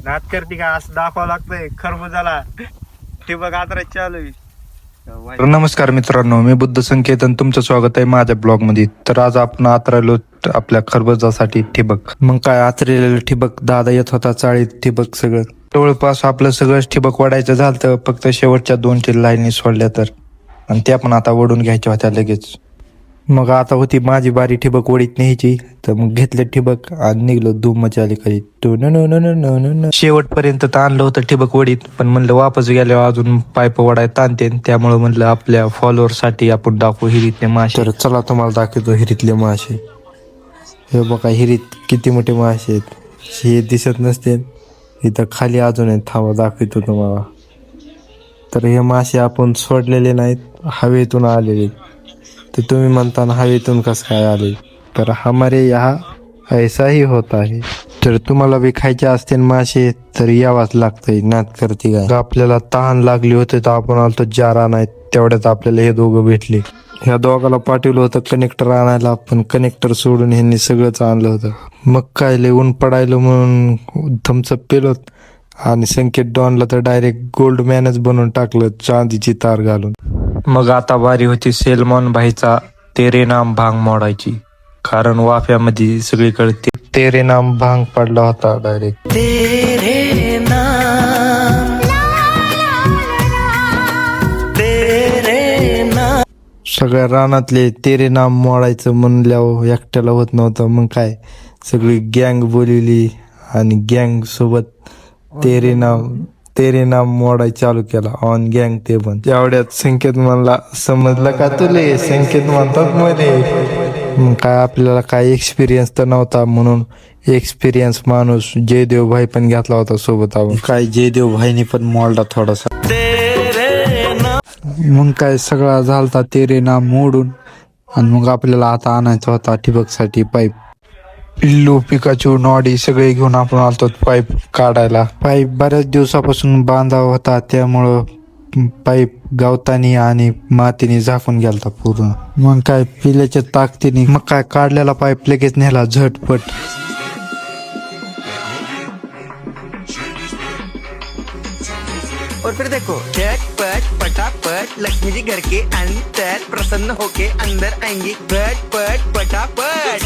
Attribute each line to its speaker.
Speaker 1: नाच करते का असं दाखवावं लागतंय खरबुजाला ठिबक आद्राच चालू आहे.
Speaker 2: तर नमस्कार मित्रांनो, मी बुद्ध संकेतन तुमचं स्वागत आहे माझ्या ब्लॉग मध्ये. तर आज आपण आतरायलो आपल्या खरबुजासाठी ठिबक. मग काय आतरलेलं ठिबक दादा येत होता चाळीत ठिबक सगळं जवळपास आपलं सगळंच ठिबक वाढायचं झालं तर फक्त शेवटच्या 2-3 लाईनी सोडल्या तर, आणि त्या पण आता ओढून घ्यायच्या होत्या लगेच. मग आता होती माझी बारी ठिबक वडीत न्यायची, तर मग घेतले ठिबक आणि निघलो धूम मचाली करीत. शेवटपर्यंत तर आणलं होतं ठिबक वडीत, पण म्हणलं वापस गेल्यावर अजून पाईप वडाय ताणते, त्यामुळे म्हणलं आपल्या फॉलोअरसाठी आपण दाखवू हिरीतले मासे. तर चला तुम्हाला दाखवतो हिरीतले मासे. हे बघा हिरीत किती मोठे मासे आहेत. हे दिसत नसते इथं खाली अजून आहेत, थांबा दाखवतो तुम्हाला. तर हे मासे आपण सोडलेले नाहीत, हवेतून आलेले. तर तुम्ही म्हणता हवेतून कसं काय आले, तर हमारे यहाँ ऐसा ही होता है. तर तुम्हाला बी खायचे असतील मासे तर यावाच लागतंय, नात करते काय. आपल्याला तहान लागली होती तर आपण आलतो जारा नाही, तेवढ्यात आपल्याला हे दोघं भेटले. ह्या दोघाला पाठवलं होतं कनेक्टर आणायला, पण कनेक्टर सोडून ह्यांनी सगळंच आणलं होतं. मग काय लय ऊन पडायलं म्हणून थम्सअप पेलोत, आणि संकेत डॉनला तर डायरेक्ट गोल्ड मॅनच बनवून टाकलं चांदीची तार घालून. मग आता बारी होती सेल्मॉन भाईचा तेरे नाम भांग मोडायची, कारण वाफ्यामध्ये सगळीकडे तेरे नाम भांग पडला होता डायरेक्ट. तेरे नाम, तेरे नाम. सगळ्या रानातले तेरे नाम मोडायचं म्हणल्यावर एकट्याला होत नव्हतं. मग काय सगळी गँग बोलवली आणि गँग सोबत तेरे नाम मोडाय चालू केला ऑन गँग. ते पण तेवढ्यात संकेत म्हणला, समजलं का तुले, संकेत म्हणतात मध्ये. काय आपल्याला काय एक्सपिरियन्स तर नव्हता, म्हणून एक्सपिरियन्स माणूस जयदेव भाई पण घेतला होता सोबत. आपण काय जयदेव भाईनी पण मोडला थोडासा. मग काय सगळा झालता तेरे नाम मोडून, आणि मग आपल्याला आता आणायचा होता ठिबकसाठी पाईप. पिल्लू पिकाचू नॉडी सगळे घेऊन आपण आलतो पाईप काढायला. पाईप बऱ्याच दिवसापासून बांधा होता, त्यामुळं पाईप गवतानी आणि मातीने झाकून गेलता पूर्ण. मग काय पिल्याच्या ताकदीने मग काय काढलेला पाईप लगेच नेला झटपट.
Speaker 3: और फिर देखो झटपट पटापट लक्ष्मी जी घर के अंदर प्रसन्न होके अंदर आएंगी, झटपट पटापट.